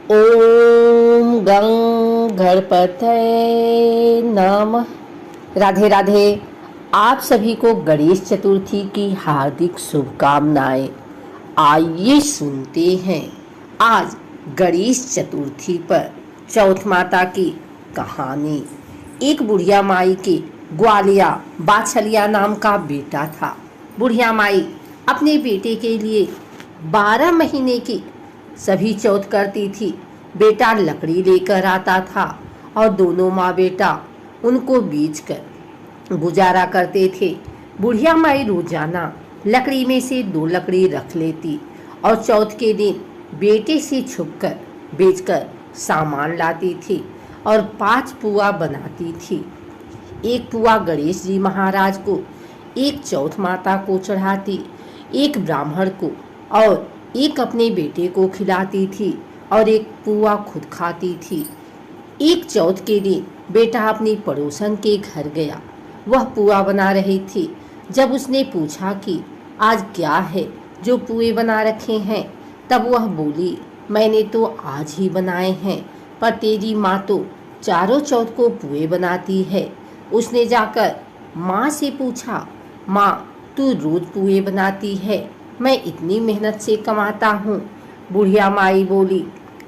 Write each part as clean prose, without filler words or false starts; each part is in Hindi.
ओम गं गणपतये नमः। राधे राधे। आप सभी को गणेश चतुर्थी की हार्दिक शुभकामनाएं। आइए सुनते हैं आज गणेश चतुर्थी पर चौथ माता की कहानी। एक बुढ़िया माई के ग्वालिया बाछलिया नाम का बेटा था। बुढ़िया माई अपने बेटे के लिए 12 महीने की सभी चौथ करती थी। बेटा लकड़ी लेकर आता था और दोनों माँ बेटा उनको बेचकर गुजारा करते थे। बुढ़िया माई रोजाना लकड़ी में से 2 लकड़ी रख लेती और चौथ के दिन बेटे से छुपकर बेचकर सामान लाती थी और 5 पुआ बनाती थी। एक पुआ गणेश जी महाराज को, एक चौथ माता को चढ़ाती, एक ब्राह्मण को और एक अपने बेटे को खिलाती थी और एक पुआ खुद खाती थी। एक चौथ के दिन बेटा अपनी पड़ोसन के घर गया। वह पुआ बना रही थी। जब उसने पूछा कि आज क्या है जो पुए बना रखे हैं, तब वह बोली, मैंने तो आज ही बनाए हैं, पर तेरी माँ तो चारों चौथ को पुए बनाती है। उसने जाकर माँ से पूछा, माँ तू रोज पुए बनाती है, मैं इतनी मेहनत से कमाता हूँ। बुढ़िया माई बोली,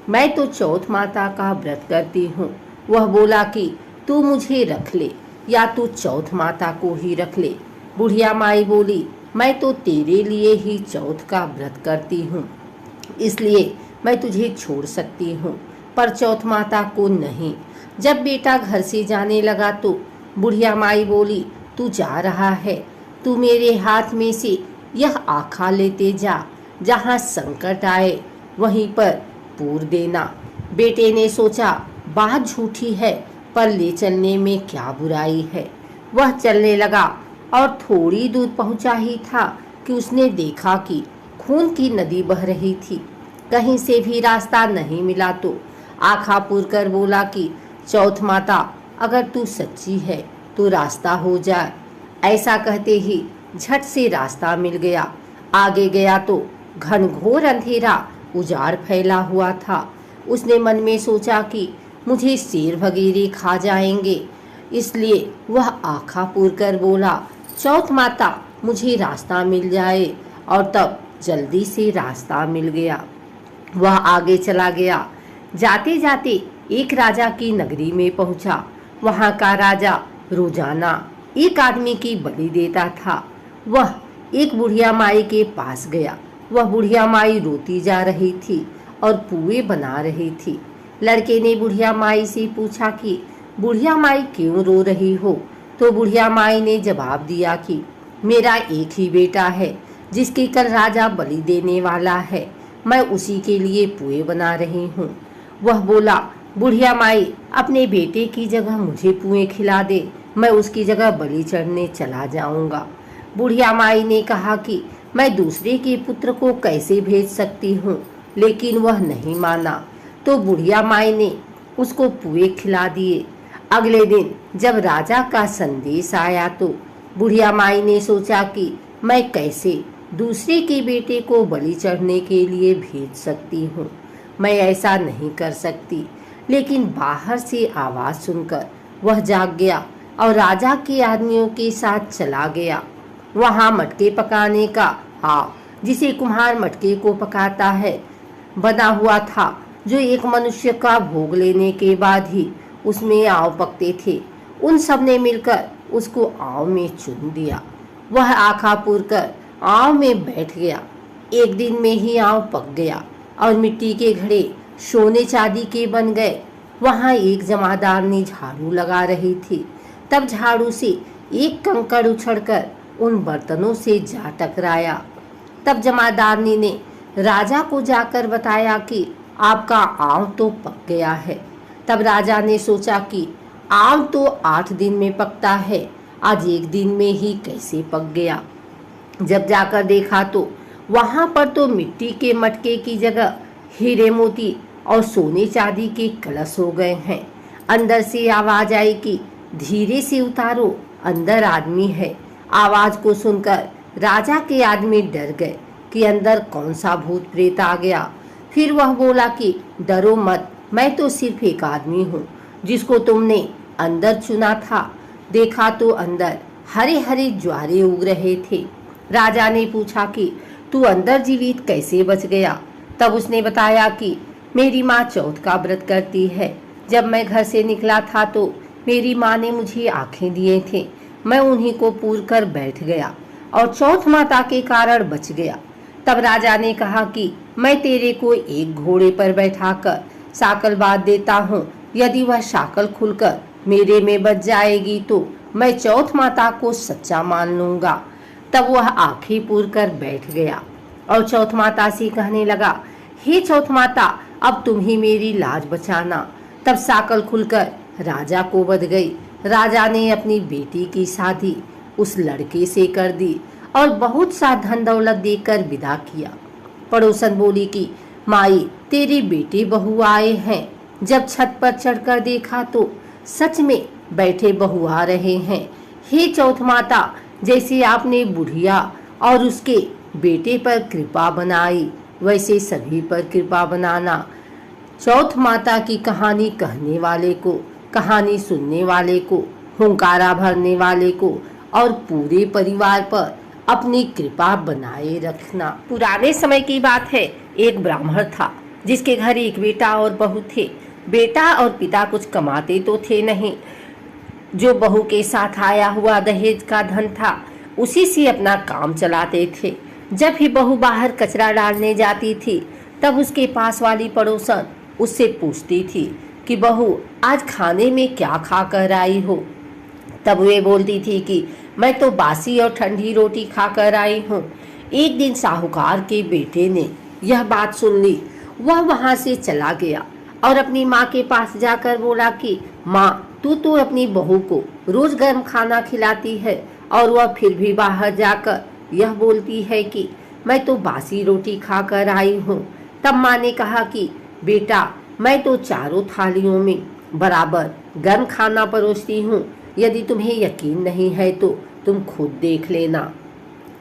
मैं तो चौथ माता का व्रत करती हूँ। वह बोला कि तू मुझे रख ले या तू चौथ माता को ही रख ले। बुढ़िया माई बोली, मैं तो तेरे लिए ही चौथ का व्रत करती हूँ, इसलिए मैं तुझे छोड़ सकती हूँ, पर चौथ माता को नहीं। जब बेटा घर से जाने लगा तो बुढ़िया माई बोली, तू जा रहा है, तू मेरे हाथ में से यह आखा लेते जा, जहाँ संकट आए वहीं पर पूर देना। बेटे ने सोचा बात झूठी है, पर ले चलने में क्या बुराई है। वह चलने लगा और थोड़ी दूर पहुंचा ही था कि उसने देखा कि खून की नदी बह रही थी। कहीं से भी रास्ता नहीं मिला तो आखा पूर कर बोला कि चौथ माता, अगर तू सच्ची है तो रास्ता हो जाए। ऐसा कहते ही झट से रास्ता मिल गया। आगे गया तो घनघोर अंधेरा उजाड़ फैला हुआ था। उसने मन में सोचा कि मुझे शेर वगैरह खा जाएंगे, इसलिए वह आँखा पूर कर बोला, चौथ माता मुझे रास्ता मिल जाए। और तब जल्दी से रास्ता मिल गया। वह आगे चला गया। जाते जाते एक राजा की नगरी में पहुंचा। वहां का राजा रोजाना एक आदमी की बलि देता था। वह एक बुढ़िया माई के पास गया। वह बुढ़िया माई रोती जा रही थी और पुए बना रही थी। लड़के ने बुढ़िया माई से पूछा कि बुढ़िया माई क्यों रो रही हो? तो बुढ़िया माई ने जवाब दिया कि मेरा एक ही बेटा है जिसकी कल राजा बलि देने वाला है, मैं उसी के लिए पुए बना रही हूँ। वह बोला, बुढ़िया माई अपने बेटे की जगह मुझे पुए खिला दे, मैं उसकी जगह बलि चढ़ने चला जाऊंगा। बुढ़िया माई ने कहा कि मैं दूसरे के पुत्र को कैसे भेज सकती हूँ, लेकिन वह नहीं माना। तो बुढ़िया माई ने उसको पुए खिला दिए। अगले दिन जब राजा का संदेश आया तो बुढ़िया माई ने सोचा कि मैं कैसे दूसरे के बेटे को बलि चढ़ने के लिए भेज सकती हूँ, मैं ऐसा नहीं कर सकती। लेकिन बाहर से आवाज़ सुनकर वह जाग गया और राजा के आदमियों के साथ चला गया। वहाँ मटके पकाने का आव, जिसे कुम्हार मटके को पकाता है, बना हुआ था, जो एक मनुष्य का भोग लेने के बाद ही उसमें आव पकते थे। उन सब ने मिलकर उसको आव में चुन दिया। वह आँखा पूर कर आव में बैठ गया। एक दिन में ही आव पक गया और मिट्टी के घड़े सोने चांदी के बन गए। वहाँ एक जमादार ने झाड़ू लगा रही थी। तब झाड़ू से एक कंकड़ उछड़कर उन बर्तनों से जा टकराया। तब जमादारनी ने राजा को जाकर बताया कि आपका आम तो पक गया है। तब राजा ने सोचा कि आम तो 8 दिन में पकता है, आज 1 दिन में ही कैसे पक गया। जब जाकर देखा तो वहाँ पर तो मिट्टी के मटके की जगह हीरे मोती और सोने चांदी के कलश हो गए हैं। अंदर से आवाज आई कि धीरे से उतारो, अंदर आदमी है। आवाज को सुनकर राजा के आदमी डर गए कि अंदर कौन सा भूत प्रेत आ गया। फिर वह बोला कि डरो मत, मैं तो सिर्फ एक आदमी हूँ जिसको तुमने अंदर चुना था। देखा तो अंदर हरे हरे ज्वारे उग रहे थे। राजा ने पूछा कि तू अंदर जीवित कैसे बच गया? तब उसने बताया कि मेरी माँ चौथ का व्रत करती है। जब मैं घर से निकला था तो मेरी माँ ने मुझे आंखें दिए थे। मैं उन्हीं को पूर कर बैठ गया और चौथ माता के कारण बच गया। तब राजा ने कहा कि मैं तेरे को एक घोड़े पर बैठाकर साकल बांध देता हूँ। यदि वह साकल खुलकर मेरे में बच जाएगी तो मैं चौथ माता को सच्चा मान लूंगा। तब वह आंखें पूर कर बैठ गया और चौथ माता से कहने लगा, हे चौथ माता, अब तुम ही मेरी लाज बचाना। तब साकल खुलकर राजा को बध गई। राजा ने अपनी बेटी की शादी उस लड़के से कर दी और बहुत सा धन दौलत देकर विदा किया। पड़ोसन बोली कि माई, तेरी बेटी बहू आए हैं। जब छत पर चढ़कर देखा तो सच में बैठे बहू आ रहे हैं। हे चौथ माता, जैसे आपने बुढ़िया और उसके बेटे पर कृपा बनाई वैसे सभी पर कृपा बनाना। चौथ माता की कहानी कहने वाले को, कहानी सुनने वाले को, हुंकारा भरने वाले को और पूरे परिवार पर अपनी कृपा बनाए रखना। पुराने समय की बात है। एक ब्राह्मण था जिसके घर एक बेटा और बहू थे। बेटा और पिता कुछ कमाते तो थे नहीं। जो बहू के साथ आया हुआ दहेज का धन था उसी से अपना काम चलाते थे। जब भी बहू बाहर कचरा डालने जाती थी तब उसके पास वाली पड़ोसन उससे पूछती थी कि बहू, आज खाने में क्या खा कर आई हो? तब वे बोलती थी कि मैं तो बासी और ठंडी रोटी खा कर आई हूँ। एक दिन साहूकार के बेटे ने यह बात सुन ली। वह वहाँ से चला गया और अपनी माँ के पास जाकर बोला कि माँ, तू तो अपनी बहू को रोज गर्म खाना खिलाती है और वह फिर भी बाहर जाकर यह बोलती है कि मैं तो बासी रोटी खा कर आई हूँ। तब माँ ने कहा कि बेटा, मैं तो चारों थालियों में बराबर गर्म खाना परोसती हूँ। यदि तुम्हें यकीन नहीं है तो तुम खुद देख लेना।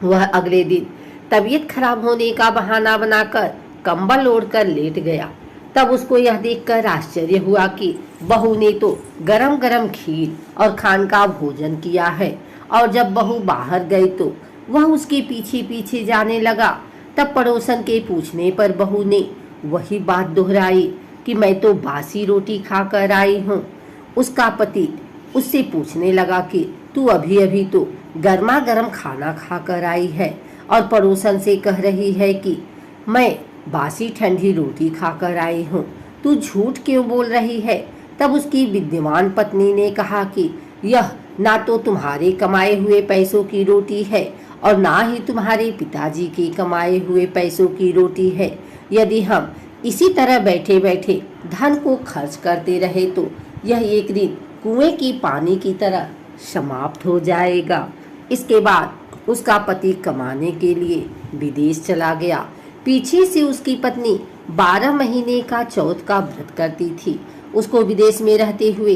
वह अगले दिन तबीयत खराब होने का बहाना बनाकर कंबल ओढ़कर लेट गया। तब उसको यह देखकर आश्चर्य हुआ कि बहू ने तो गरम गरम खीर और खान का भोजन किया है। और जब बहू बाहर गई तो वह उसके पीछे पीछे जाने लगा। तब पड़ोसन के पूछने पर बहू ने वही बात दोहराई कि मैं तो बासी रोटी खा कर आई हूँ। उसका पति उससे पूछने लगा कि तू अभी अभी तो गर्मा गर्म खाना खा कर आई है और पड़ोसन से कह रही है कि मैं बासी ठंडी रोटी खाकर आई हूँ। तू झूठ क्यों बोल रही है? तब उसकी विद्यमान पत्नी ने कहा कि यह ना तो तुम्हारे कमाए हुए पैसों की रोटी है और ना ही तुम्हारे पिताजी के कमाए हुए पैसों की रोटी है। यदि हम इसी तरह बैठे बैठे धन को खर्च करते रहे तो यह एक दिन कुएं की पानी की तरह समाप्त हो जाएगा। इसके बाद उसका पति कमाने के लिए विदेश चला गया। पीछे से उसकी पत्नी 12 महीने का चौथ का व्रत करती थी। उसको विदेश में रहते हुए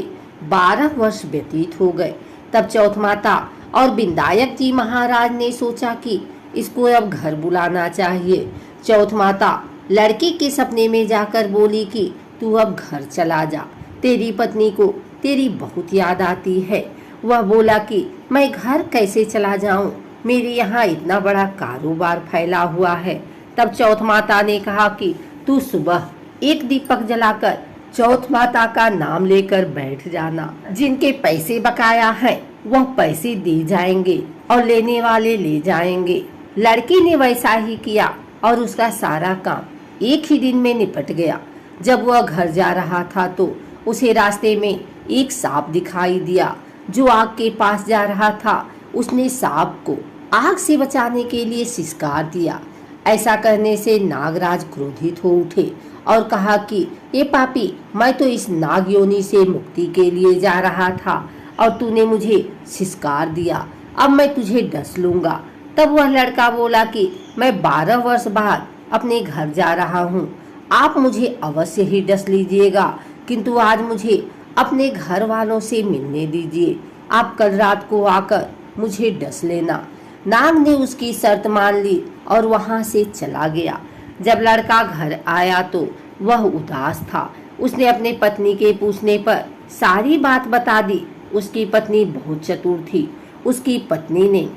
12 वर्ष व्यतीत हो गए। तब चौथ माता और विनायक जी महाराज ने सोचा कि इसको अब घर बुलाना चाहिए। चौथ माता लड़के के सपने में जाकर बोली कि तू अब घर चला जा, तेरी पत्नी को तेरी बहुत याद आती है। वह बोला कि मैं घर कैसे चला जाऊं, मेरे यहाँ इतना बड़ा कारोबार फैला हुआ है। तब चौथ माता ने कहा कि तू सुबह एक दीपक जलाकर चौथ माता का नाम लेकर बैठ जाना। जिनके पैसे बकाया हैं वह पैसे दे जाएंगे और लेने वाले ले जाएंगे। लड़की ने वैसा ही किया और उसका सारा काम एक ही दिन में निपट गया। जब वह घर जा रहा था तो उसे रास्ते में एक सांप दिखाई दिया जो आग के पास जा रहा था। उसने सांप को आग से बचाने के लिए सिसकार दिया। ऐसा करने से नागराज क्रोधित हो उठे और कहा कि ये पापी, मैं तो इस नाग योनि से मुक्ति के लिए जा रहा था और तूने मुझे सिसकार दिया, अब मैं तुझे डस लूंगा। तब वह लड़का बोला कि मैं 12 वर्ष बाद अपने घर जा रहा हूँ, आप मुझे अवश्य ही डस लीजिएगा, किंतु आज मुझे अपने घर वालों से मिलने दीजिए। आप कल रात को आकर मुझे डस लेना। नाग ने उसकी शर्त मान ली और वहां से चला गया। जब लड़का घर आया तो वह उदास था। उसने अपनी पत्नी के पूछने पर सारी बात बता दी। उसकी पत्नी बहुत चतुर थी। उसकी पत्नी ने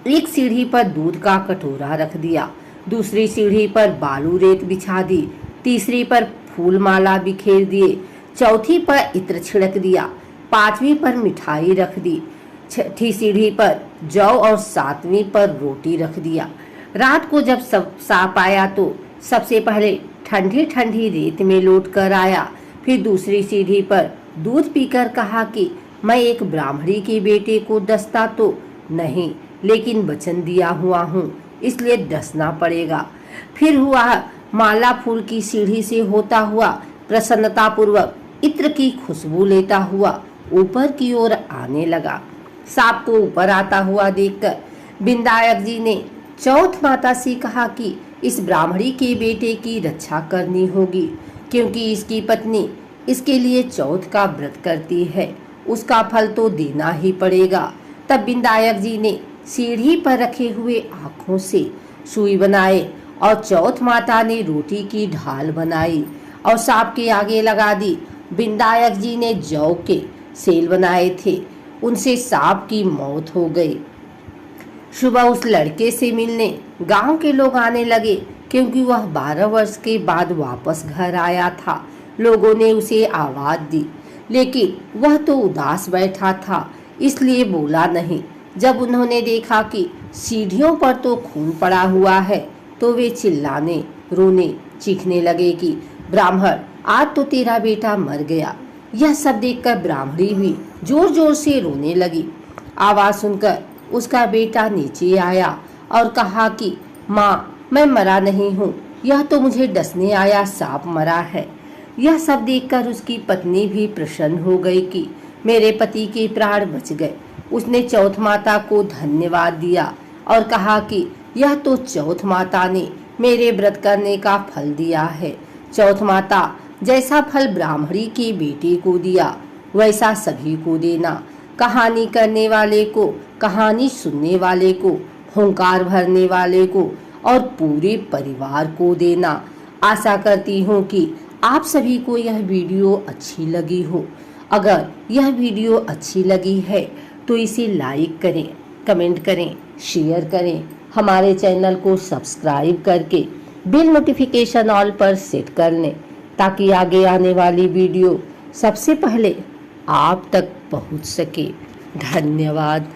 एक सीढ़ी पर दूध का कटोरा रख दिया, दूसरी सीढ़ी पर बालू रेत बिछा दी, तीसरी पर फूल माला बिखेर दिए, चौथी पर इत्र छिड़क दिया, पांचवी पर मिठाई रख दी, छठी सीढ़ी पर जौ और सातवीं पर रोटी रख दिया। रात को जब सब सांप आया तो सबसे पहले ठंडी ठंडी रेत में लौट कर आया। फिर दूसरी सीढ़ी पर दूध पीकर कहा कि मैं एक ब्राह्मणी के बेटे को डसता तो नहीं, लेकिन वचन दिया हुआ हूँ, इसलिए डसना पड़ेगा। फिर हुआ माला फूल की सीढ़ी से होता हुआ प्रसन्नता पूर्वक इत्र की खुशबू लेता हुआ ऊपर की ओर आने लगा। सांप को ऊपर आता हुआ देखकर विनायक जी ने चौथ माता से कहा कि इस ब्राह्मणी के बेटे की रक्षा करनी होगी, क्योंकि इसकी पत्नी इसके लिए चौथ का व्रत करती है, उसका फल तो देना ही पड़ेगा। तब विनायक जी ने सीढ़ी पर रखे हुए आँखों से सुई बनाए और चौथ माता ने रोटी की ढाल बनाई और सांप के आगे लगा दी। विनायक जी ने जौ के सेल बनाए थे, उनसे सांप की मौत हो गई। सुबह उस लड़के से मिलने गांव के लोग आने लगे, क्योंकि वह 12 वर्ष के बाद वापस घर आया था। लोगों ने उसे आवाज दी, लेकिन वह तो उदास बैठा था, इसलिए बोला नहीं। जब उन्होंने देखा कि सीढ़ियों पर तो खून पड़ा हुआ है, तो वे चिल्लाने, रोने, चीखने लगे कि ब्राह्मण, आज तो तेरा बेटा मर गया। यह सब देखकर ब्राह्मणी भी जोर जोर से रोने लगी। आवाज सुनकर उसका बेटा नीचे आया और कहा कि माँ, मैं मरा नहीं हूँ, यह तो मुझे डसने आया सांप मरा है। यह सब देखकर उसकी पत्नी भी प्रसन्न हो गई कि मेरे पति के प्राण बच गए। उसने चौथ माता को धन्यवाद दिया और कहा कि यह तो चौथ माता ने मेरे व्रत करने का फल दिया है। चौथ माता जैसा फल ब्राह्मणी के बेटे को दिया, वैसा सभी को देना। कहानी करने वाले को, कहानी सुनने वाले को, हुंकार भरने वाले को और पूरे परिवार को देना। आशा करती हूँ कि आप सभी को यह वीडियो अच्छी लगी हो। अगर यह वीडियो अच्छी लगी है तो इसे लाइक करें, कमेंट करें, शेयर करें। हमारे चैनल को सब्सक्राइब करके बिल नोटिफिकेशन ऑल पर सेट कर लें, ताकि आगे आने वाली वीडियो सबसे पहले आप तक पहुंच सके। धन्यवाद।